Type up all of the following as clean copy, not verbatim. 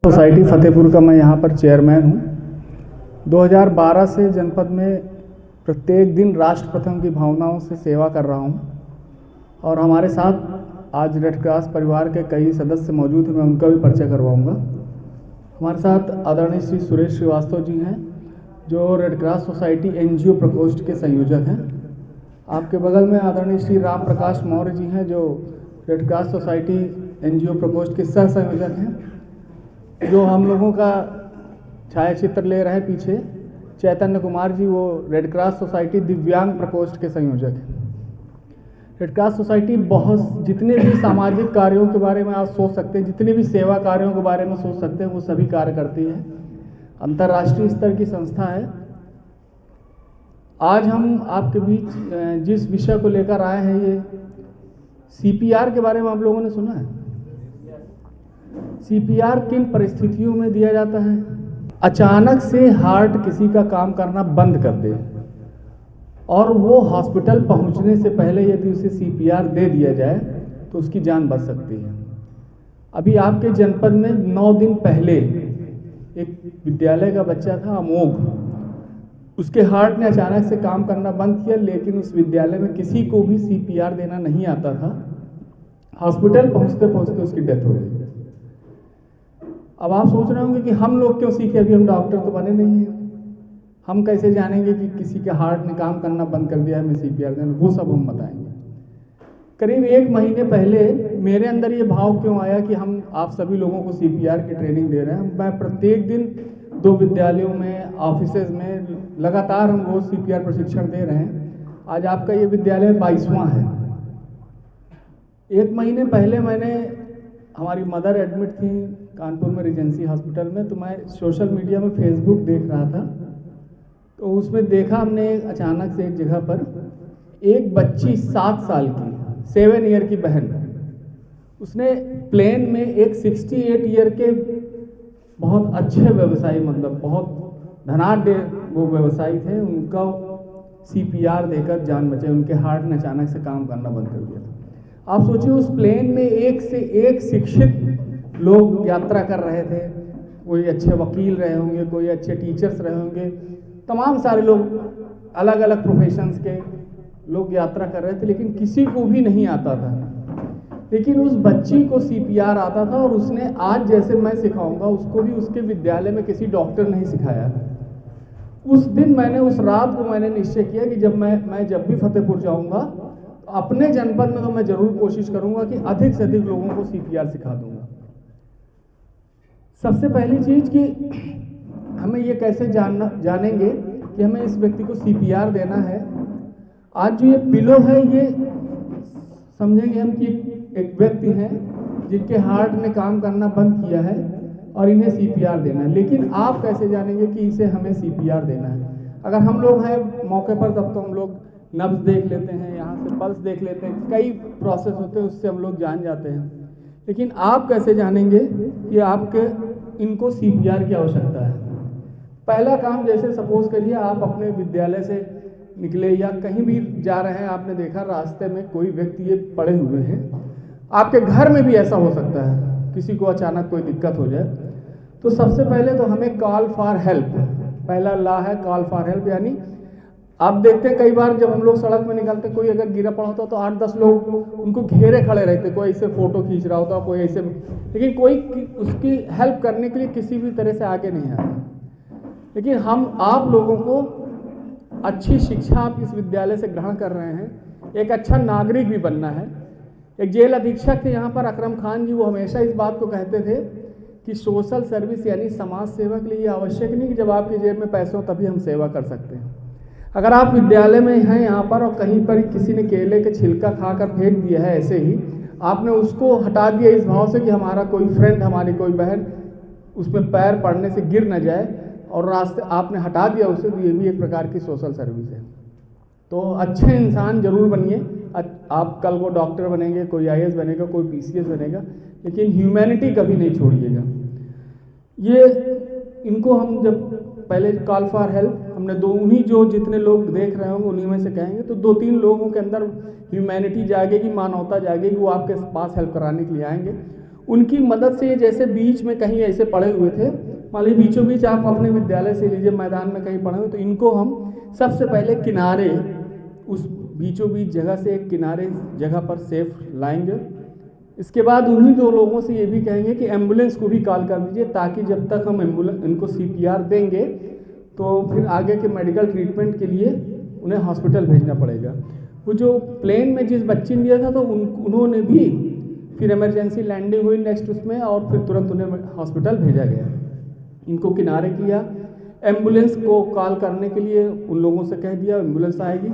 Society Fatehpur का मैं यहाँ पर चेयरमैन हूँ। 2012 से जनपद में प्रत्येक दिन राष्ट्र प्रथम की भावनाओं से सेवा कर रहा हूँ और हमारे साथ आज रेड क्रॉस परिवार के कई सदस्य मौजूद हैं। मैं उनका भी परिचय करवाऊँगा। हमारे साथ आदरणीय श्री सुरेश श्रीवास्तव जी हैं जो रेड क्रॉस सोसाइटी एनजीओ प्रकोष्ठ के संयोजक हैं। आपके बगल में आदरणीय श्री राम प्रकाश मौर्य जी हैं जो रेड क्रॉस सोसाइटी एनजीओ प्रकोष्ठ के सह संयोजक हैं। जो हम लोगों का छाया चित्र ले रहे हैं पीछे, चैतन्य कुमार जी, वो रेड क्रॉस सोसाइटी दिव्यांग प्रकोष्ठ के संयोजक हैं। रेड क्रॉस सोसाइटी बहुत जितने भी सामाजिक कार्यों के बारे में आप सोच सकते हैं, जितने भी सेवा कार्यों के बारे में सोच सकते हैं, वो सभी कार्य करती है। अंतर्राष्ट्रीय स्तर की संस्था है। आज हम आपके बीच जिस विषय को लेकर आए हैं, ये सीपीआर के बारे में आप लोगों ने सुना है। सीपीआर किन परिस्थितियों में दिया जाता है? अचानक से हार्ट किसी का काम करना बंद कर दे और वो हॉस्पिटल पहुंचने से पहले यदि उसे सीपीआर दे दिया जाए तो उसकी जान बच सकती है। अभी आपके जनपद में 9 दिन पहले एक विद्यालय का बच्चा था अमोघ, उसके हार्ट ने अचानक से काम करना बंद किया, लेकिन उस विद्यालय में किसी को भी सीपीआर देना नहीं आता था। हॉस्पिटल पहुंचते पहुंचते उसकी डेथ हो गई। अब आप सोच रहे होंगे कि हम लोग क्यों सीखे, अभी हम डॉक्टर तो बने नहीं हैं, हम कैसे जानेंगे कि किसी के हार्ट ने काम करना बंद कर दिया, हमें सीपीआर देना, वो सब हम बताएंगे। करीब 1 महीने पहले मेरे अंदर ये भाव क्यों आया कि हम आप सभी लोगों को सीपीआर की ट्रेनिंग दे रहे हैं। मैं प्रत्येक दिन 2 विद्यालयों में, ऑफिसेज में लगातार हम रोज सीपीआर प्रशिक्षण दे रहे हैं। आज आपका ये विद्यालय 22वां है। 1 महीने पहले मैंने, हमारी मदर एडमिट थी कानपुर में रिजेंसी हॉस्पिटल में, तो मैं सोशल मीडिया में फेसबुक देख रहा था, तो उसमें देखा हमने अचानक से एक जगह पर एक बच्ची 7 साल की, 7 ईयर की बहन, उसने प्लेन में एक 68 ईयर के बहुत अच्छे व्यवसायी, मतलब बहुत धनाढ्य वो व्यवसायी थे, उनका सीपीआर देकर जान बचाई। उनके हार्ट ने अचानक से काम करना बंद कर दिया था। आप सोचिए उस प्लेन में एक से एक शिक्षित लोग यात्रा कर रहे थे। कोई अच्छे वकील रहे होंगे, कोई अच्छे टीचर्स रहे होंगे, तमाम सारे लोग अलग अलग प्रोफेशंस के लोग यात्रा कर रहे थे, लेकिन किसी को भी नहीं आता था। लेकिन उस बच्ची को सीपीआर आता था और उसने आज जैसे मैं सिखाऊंगा उसको भी उसके विद्यालय में किसी डॉक्टर नहीं सिखाया। उस दिन मैंने, उस रात को मैंने निश्चय किया कि जब मैं जब भी फतेहपुर जाऊंगा तो अपने जनपद में तो मैं जरूर कोशिश करूंगा कि अधिक से अधिक लोगों को सीपीआर सिखा दूंगा। सबसे पहली चीज कि हमें ये कैसे जानेंगे कि हमें इस व्यक्ति को सीपीआर देना है। आज जो ये पिलो है, ये समझेंगे हम कि एक व्यक्ति हैं जिनके हार्ट ने काम करना बंद किया है और इन्हें सीपीआर देना है। लेकिन आप कैसे जानेंगे कि इसे हमें सीपीआर देना है? अगर हम लोग हैं मौके पर तब तो हम लोग नब्ज देख लेते हैं, यहाँ से पल्स देख लेते हैं, कई प्रोसेस होते हैं, उससे हम लोग जान जाते हैं। लेकिन आप कैसे जानेंगे कि आपके इनको सीपीआर की आवश्यकता है? पहला काम, जैसे सपोज करिए आप अपने विद्यालय से निकले या कहीं भी जा रहे हैं, आपने देखा रास्ते में कोई व्यक्ति ये पड़े हुए हैं। आपके घर में भी ऐसा हो सकता है, किसी को अचानक कोई दिक्कत हो जाए, तो सबसे पहले तो हमें कॉल फॉर हेल्प, पहला ला है कॉल फॉर हेल्प। यानी आप देखते हैं कई बार जब हम लोग सड़क में निकलते, कोई अगर गिरा पड़ा होता तो 8-10 लोग उनको घेरे खड़े रहते, कोई ऐसे फोटो खींच रहा होता, कोई ऐसे, लेकिन कोई उसकी हेल्प करने के लिए किसी भी तरह से आगे नहीं आता। लेकिन हम आप लोगों को अच्छी शिक्षा आप इस विद्यालय से ग्रहण कर रहे हैं, एक अच्छा नागरिक भी बनना है। एक जेल अधीक्षक थे यहाँ पर, अकरम खान जी, वो हमेशा इस बात को कहते थे कि सोशल सर्विस यानी समाज सेवा के लिए ये आवश्यक नहीं कि जब आपकी जेब में पैसे हो तभी हम सेवा कर सकते हैं। अगर आप विद्यालय में हैं यहाँ पर और कहीं पर किसी ने केले के छिलका खाकर फेंक दिया है, ऐसे ही आपने उसको हटा दिया इस भाव से कि हमारा कोई फ्रेंड, हमारी कोई बहन उसमें पैर पड़ने से गिर न जाए, और रास्ते आपने हटा दिया उसे, तो ये भी एक प्रकार की सोशल सर्विस है। तो अच्छे इंसान जरूर बनिए। आप कल को डॉक्टर बनेंगे, कोई आईएएस बनेगा, कोई पीसीएस बनेगा, लेकिन ह्यूमैनिटी कभी नहीं छोड़िएगा। ये इनको हम जब पहले कॉल फॉर हेल्प हमने उन्हीं जो जितने लोग देख रहे होंगे उन्हीं में से कहेंगे, तो 2-3 लोगों के अंदर ह्यूमैनिटी जागेगी, मानवता जागेगी, वो आपके पास हेल्प कराने के लिए आएंगे। उनकी मदद से, जैसे बीच में कहीं ऐसे पड़े हुए थे, मान लीजिए बीचों बीच आप अपने विद्यालय से लीजिए, मैदान में कहीं पड़े हुए, तो इनको हम सबसे पहले किनारे, उस बीचों बीच जगह से एक किनारे जगह पर सेफ लाएंगे। इसके बाद उन्हीं दो लोगों से ये भी कहेंगे कि एम्बुलेंस को भी कॉल कर दीजिए, ताकि जब तक हम इनको CPR देंगे तो फिर आगे के मेडिकल ट्रीटमेंट के लिए उन्हें हॉस्पिटल भेजना पड़ेगा। वो जो प्लेन में जिस बच्ची ने दिया था, तो उन्होंने भी फिर इमरजेंसी लैंडिंग हुई नेक्स्ट उसमें, और फिर तुरंत उन्हें हॉस्पिटल भेजा गया। इनको किनारे किया, एम्बुलेंस को कॉल करने के लिए उन लोगों से कह दिया, एम्बुलेंस आएगी।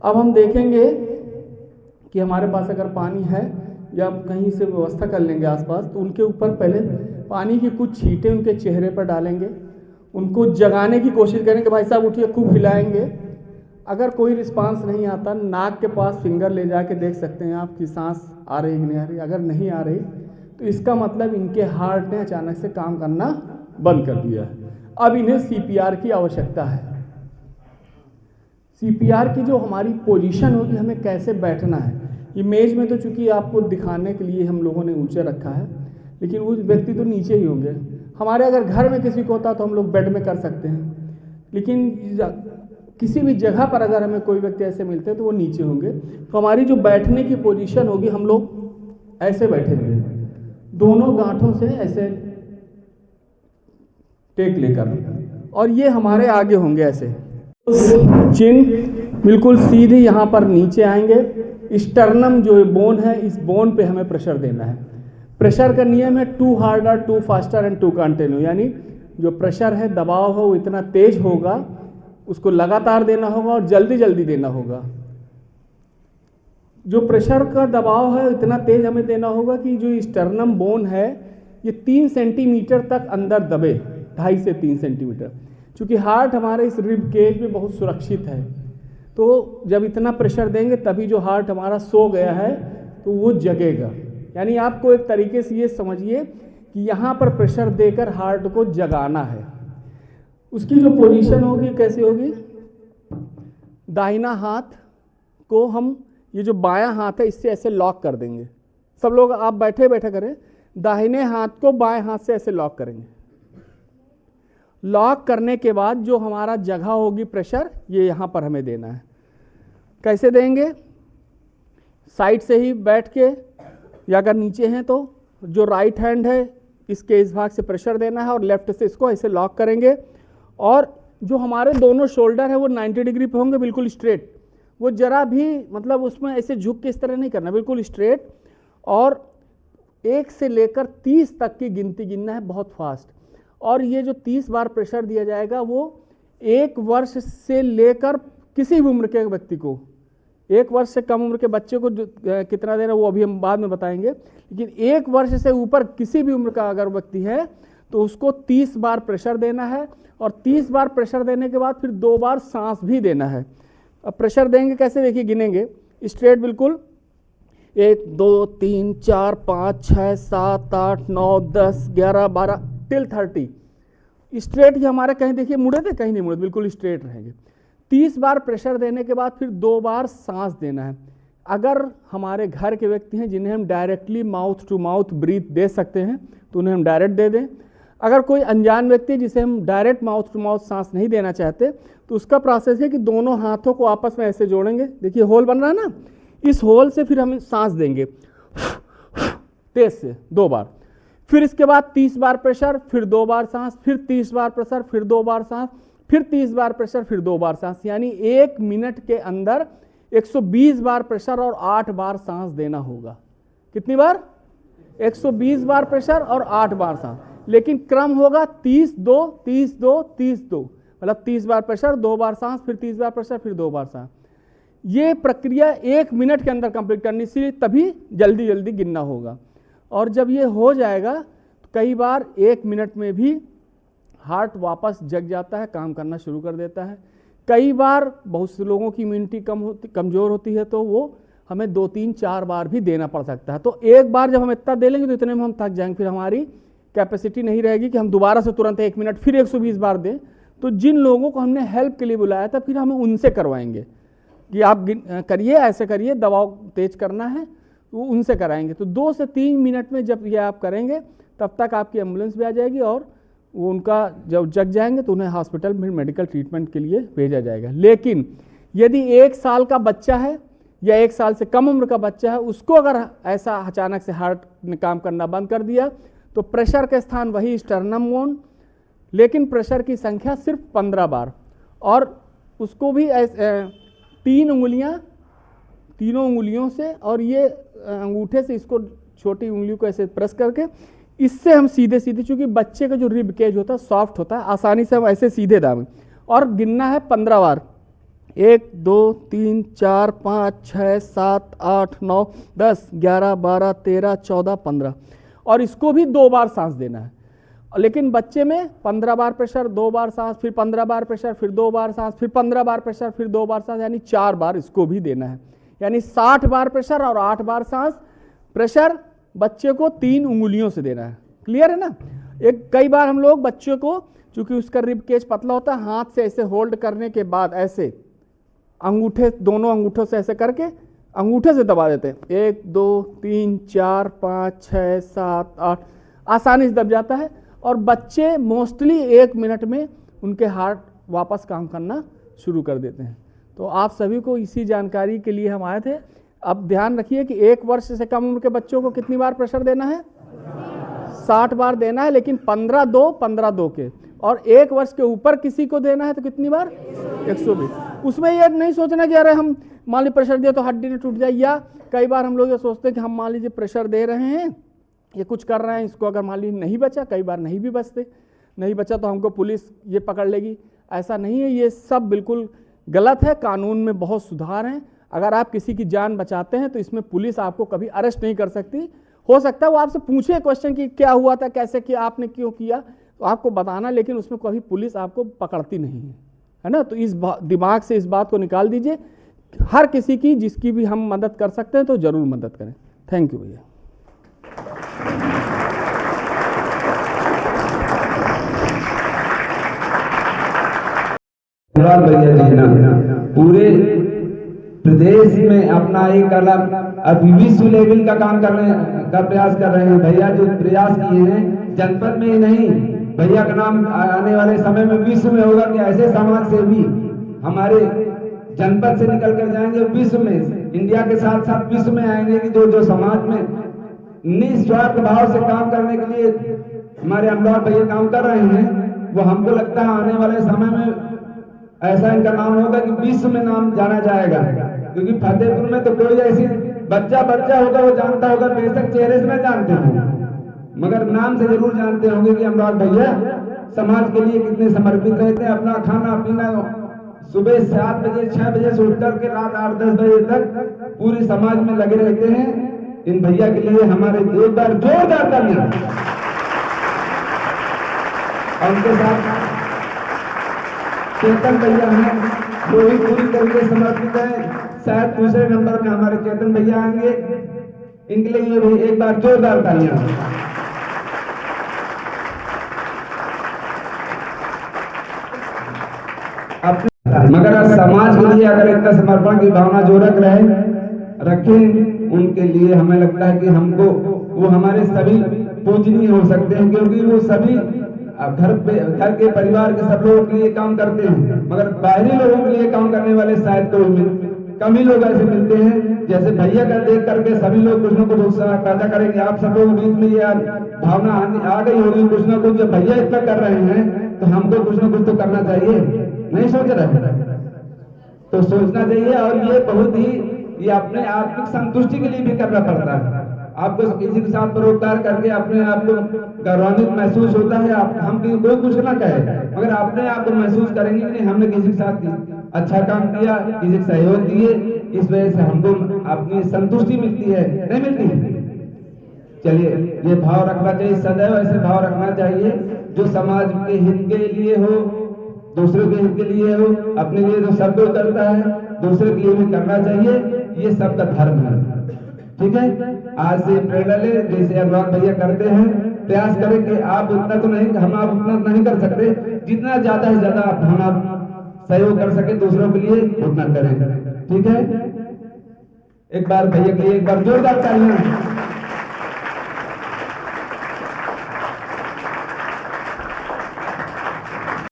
अब हम देखेंगे कि हमारे पास अगर पानी है या कहीं से व्यवस्था कर लेंगे आसपास, तो उनके ऊपर पहले पानी की कुछ छींटें उनके चेहरे पर डालेंगे, उनको जगाने की कोशिश करेंगे, भाई साहब उठिए, खूब हिलाएंगे। अगर कोई रिस्पांस नहीं आता, नाक के पास फिंगर ले जाके देख सकते हैं आप कि सांस आ रही कि नहीं आ रही। अगर नहीं आ रही तो इसका मतलब इनके हार्ट ने अचानक से काम करना बंद कर दिया है। अब इन्हें CPR की आवश्यकता है। CPR की जो हमारी पोजीशन होगी, हमें कैसे बैठना है, इमेज में तो चूंकि आपको दिखाने के लिए हम लोगों ने ऊंचे रखा है, लेकिन वो व्यक्ति तो नीचे ही होंगे। हमारे अगर घर में किसी को होता तो हम लोग बेड में कर सकते हैं, लेकिन किसी भी जगह पर अगर हमें कोई व्यक्ति ऐसे मिलते हैं तो वो नीचे होंगे। तो हमारी जो बैठने की पोजीशन होगी, हम लोग ऐसे बैठेंगे, दोनों गांठों से ऐसे टेक लेकर, और ये हमारे आगे होंगे ऐसे, चिन बिल्कुल सीधे यहाँ पर नीचे आएंगे। स्टर्नम जो बोन है, इस बोन पे हमें प्रेशर देना है। प्रेशर का नियम है 2 हार्डर 2 फास्टर एंड 2 कंटिन्यू, यानी जो प्रेशर है, दबाव हो, वो इतना तेज होगा, उसको लगातार देना होगा और जल्दी जल्दी देना होगा। जो प्रेशर का दबाव है इतना तेज हमें देना होगा कि जो स्टर्नम बोन है ये 3 सेंटीमीटर तक अंदर दबे, 2.5 से 3 सेंटीमीटर। चूँकि हार्ट हमारे इस रिब केज में बहुत सुरक्षित है, तो जब इतना प्रेशर देंगे तभी जो हार्ट हमारा सो गया है तो वो जगेगा। यानी आपको एक तरीके से ये समझिए कि यहाँ पर प्रेशर देकर हार्ट को जगाना है। उसकी जो पोजीशन होगी कैसी होगी, दाहिना हाथ को हम, ये जो बायां हाथ है इससे ऐसे लॉक कर देंगे। सब लोग आप बैठे बैठे करें, दाहिने हाथ को बाएं हाथ से ऐसे लॉक करेंगे। लॉक करने के बाद जो हमारा जगह होगी प्रेशर, ये यहाँ पर हमें देना है। कैसे देंगे, साइड से ही बैठ के, या अगर नीचे हैं तो जो राइट हैंड है इसके इस भाग से प्रेशर देना है और लेफ्ट से इसको ऐसे लॉक करेंगे। और जो हमारे दोनों शोल्डर है वो 90 डिग्री पे होंगे, बिल्कुल स्ट्रेट। वो जरा भी मतलब उसमें ऐसे झुक के इस तरह नहीं करना, बिल्कुल स्ट्रेट। और 1 से लेकर 30 तक की गिनती गिनना है, बहुत फास्ट। और ये जो 30 बार प्रेशर दिया जाएगा वो 1 वर्ष से लेकर किसी भी उम्र के व्यक्ति को, 1 वर्ष से कम उम्र के बच्चे को कितना देना वो अभी हम बाद में बताएंगे, लेकिन 1 वर्ष से ऊपर किसी भी उम्र का अगर व्यक्ति है तो उसको 30 बार प्रेशर देना है। और 30 बार प्रेशर देने के बाद फिर 2 बार सांस भी देना है। अब प्रेशर देंगे कैसे, देखिए गिनेंगे स्ट्रेट बिल्कुल, 1 2 3 4 5 6 7 8 9 10 11 12 टिल 30 स्ट्रेट। ये हमारे कहीं देखिए मुड़े थे, कहीं नहीं मुड़े, बिल्कुल स्ट्रेट रहेंगे। 30 बार प्रेशर देने के बाद फिर 2 बार सांस देना है। अगर हमारे घर के व्यक्ति हैं जिन्हें हम directly mouth to mouth breath दे सकते हैं तो उन्हें हम डायरेक्ट दे दें। अगर कोई अनजान व्यक्ति जिसे हम डायरेक्ट माउथ टू माउथ सांस नहीं देना चाहते तो उसका प्रोसेस है कि दोनों हाथों को आपस में ऐसे जोड़ेंगे, देखिए होल बन रहा है ना, इस होल से फिर हम सांस देंगे तेज से 2 बार। फिर इसके बाद 30 बार प्रेशर, फिर 2 बार सांस, फिर 30 बार प्रेशर, फिर 2 बार सांस, फिर 30 बार प्रेशर, फिर 2 बार सांस। यानी 1 मिनट के अंदर 120 बार प्रेशर और 8 बार सांस देना होगा। कितनी बार, 120 बार प्रेशर और 8 बार सांस। लेकिन क्रम होगा 30-2 30-2 30-2, मतलब 30 बार प्रेशर, 2 बार सांस, फिर 30 बार प्रेशर, फिर 2 बार सांस। ये प्रक्रिया 1 मिनट के अंदर कंप्लीट करनी, इसलिए तभी जल्दी जल्दी गिनना होगा। और जब ये हो जाएगा तो कई बार 1 मिनट में भी हार्ट वापस जग जाता है, काम करना शुरू कर देता है। कई बार बहुत से लोगों की इम्यूनिटी कमज़ोर होती है तो वो हमें 2 3 4 बार भी देना पड़ सकता है। तो एक बार जब हम इतना दे लेंगे तो इतने में हम थक जाएंगे, फिर हमारी कैपेसिटी नहीं रहेगी कि हम दोबारा से तुरंत 1 मिनट फिर 120 बार दें। तो जिन लोगों को हमने हेल्प के लिए बुलाया था फिर हमें उनसे करवाएंगे कि आप करिए, ऐसे करिए, दबाव तेज करना है, वो उनसे कराएंगे। तो 2 से 3 मिनट में जब ये आप करेंगे तब तक आपकी एम्बुलेंस भी आ जाएगी और वो उनका जब जग जाएंगे तो उन्हें हॉस्पिटल में मेडिकल ट्रीटमेंट के लिए भेजा जाएगा। लेकिन यदि 1 साल का बच्चा है या 1 साल से कम उम्र का बच्चा है, उसको अगर ऐसा अचानक से हार्ट ने काम करना बंद कर दिया तो प्रेशर के स्थान वही स्टर्नम बोन, लेकिन प्रेशर की संख्या सिर्फ 15 बार, और उसको भी 3 उंगलियां, तीनों उंगलियों से और ये अंगूठे से इसको छोटी उंगलियों को ऐसे प्रेस करके, इससे हम सीधे सीधे, चूंकि बच्चे का जो रिब केज होता है सॉफ्ट होता है, आसानी से हम ऐसे सीधे दाबें और गिनना है 15 बार। 1 2 3 4 5 6 7 8 9 10 11 12 13 14 15, और इसको भी 2 बार सांस देना है। लेकिन बच्चे में 15 बार प्रेशर, 2 बार सांस, फिर 15 बार प्रेशर, फिर 2 बार सांस, फिर 15 बार प्रेशर, फिर 2 बार सांस, यानी 4 बार इसको भी देना है। यानी 60 बार प्रेशर और 8 बार सांस। प्रेशर बच्चे को 3 उंगलियों से देना है। क्लियर है ना? कई बार हम लोग बच्चों को, चूंकि उसका रिब केज पतला होता है, हाथ से ऐसे होल्ड करने के बाद ऐसे अंगूठे, दोनों अंगूठों से ऐसे करके अंगूठे से दबा देते हैं। 1 2 3 4 5 6 7 8, आसानी से दब जाता है। और बच्चे मोस्टली 1 मिनट में उनके हार्ट वापस काम करना शुरू कर देते हैं। तो आप सभी को इसी जानकारी के लिए हम आए थे। अब ध्यान रखिए कि 1 वर्ष से कम उम्र के बच्चों को कितनी बार प्रेशर देना है? 60 बार देना है, लेकिन 15-2 के। और 1 वर्ष के ऊपर किसी को देना है तो कितनी बार? 120। उसमें ये नहीं सोचना कि अरे हम मान लीजिए प्रेशर दिया तो हड्डी न टूट जाए, या कई बार हम लोग ये सोचते हैं कि हम मान लीजिए प्रेशर दे रहे हैं, ये कुछ कर रहे हैं, इसको अगर मान लीजिए नहीं बचा, कई बार नहीं भी बचते, नहीं बचा तो हमको पुलिस ये पकड़ लेगी। ऐसा नहीं है, ये सब बिल्कुल गलत है। कानून में बहुत सुधार हैं। अगर आप किसी की जान बचाते हैं तो इसमें पुलिस आपको कभी अरेस्ट नहीं कर सकती। हो सकता है वो आपसे पूछे क्वेश्चन कि क्या हुआ था, कैसे किया, आपने क्यों किया, तो आपको बताना, लेकिन उसमें कभी पुलिस आपको पकड़ती नहीं है ना? तो इस दिमाग से इस बात को निकाल दीजिए। हर किसी की, जिसकी भी हम मदद कर सकते हैं तो जरूर मदद करें। थैंक यू भैया। भैया जी ना पूरे प्रदेश में अपना एक अलग अभी विश्व लेवल का काम करने का प्रयास कर रहे हैं। भैया जो प्रयास किए हैं जनपद में ही नहीं, भैया का नाम आने वाले समय में विश्व में होगा कि ऐसे समाज सेवी हमारे जनपद से निकल कर जाएंगे, विश्व में, इंडिया के साथ साथ विश्व में आएंगे कि जो समाज में निस्वार्थ भाव से काम करने के लिए हमारे अनुराग भैया काम कर रहे हैं। वो हमको लगता है आने वाले समय में ऐसा इनका नाम होगा कि विश्व में नाम जाना जाएगा। क्योंकि फतेहपुर में तो कोई ऐसी बच्चा होगा, वो जानता होगा, बेशक चेहरे से न जानते हो, मगर नाम से जरूर जानते होंगे कि अनुराग भैया समाज के लिए कितने समर्पित रहते हैं। अपना खाना पीना सुबह 7 बजे 6 बजे से उठ करके रात 8-10 बजे तक पूरे समाज में लगे रहते हैं। इन भैया के लिए हमारे एक बार जोरदार तालियां। उनके साथ चेतन भैया हैं, वो भी पूरी तरीके से समर्पित है। शायद दूसरे नंबर में हमारे चेतन भैया आएंगे, इनके लिए ये भी एक बार जोरदार तालियां। मगर समाज के लिए अगर इतना समर्पण की भावना जो रखें, उनके लिए हमें लगता है कि हमको वो हमारे सभी पूजनीय हो सकते हैं, क्योंकि वो सभी घर के परिवार के सब लोगों के लिए काम करते हैं, मगर बाहरी लोगों के लिए काम करने वाले शायद कम ही लोग ऐसे मिलते हैं। जैसे भैया का देख करके सभी लोग कुछ न कुछ उत्साह पैदा करेंगे। आप सब लोग बीच में ये भावना आ गई होगी कुछ न कुछ, जब भैया इतना कर रहे हैं तो हमको कुछ न कुछ तो करना चाहिए। नहीं सोच रहे तो सोचना चाहिए। और ये बहुत ही, ये अपने आत्मिक संतुष्टि के लिए भी करना पड़ता है। आपको किसी के साथ परोपकार करके अपने आप को गौरवान्वित महसूस होता है। हम कोई कुछ ना कहे, मगर अपने आप को महसूस करेंगे कि नहीं हमने किसी के साथ अच्छा काम किया, किसी को सहयोग दिए, इस वजह से हमको अपनी संतुष्टि मिलती है, नहीं मिलती? चलिए ये भाव रखना चाहिए, सदैव ऐसे भाव रखना चाहिए जो समाज के हित के लिए हो, दूसरों के हित के लिए हो। अपने लिए तो सब कुछ करता है, दूसरे के लिए भी करना चाहिए, ये सबका धर्म है। ठीक है, आज से प्रेरणा ले, जैसे अनुराग भैया करते हैं, प्रयास करें कि आप उतना तो नहीं, हम आप उतना नहीं कर सकते, जितना ज्यादा से ज्यादा हम आप सहयोग कर सके दूसरों के लिए उतना करें। ठीक है, एक बार भैया के लिए एक बार जोरदार तालियां।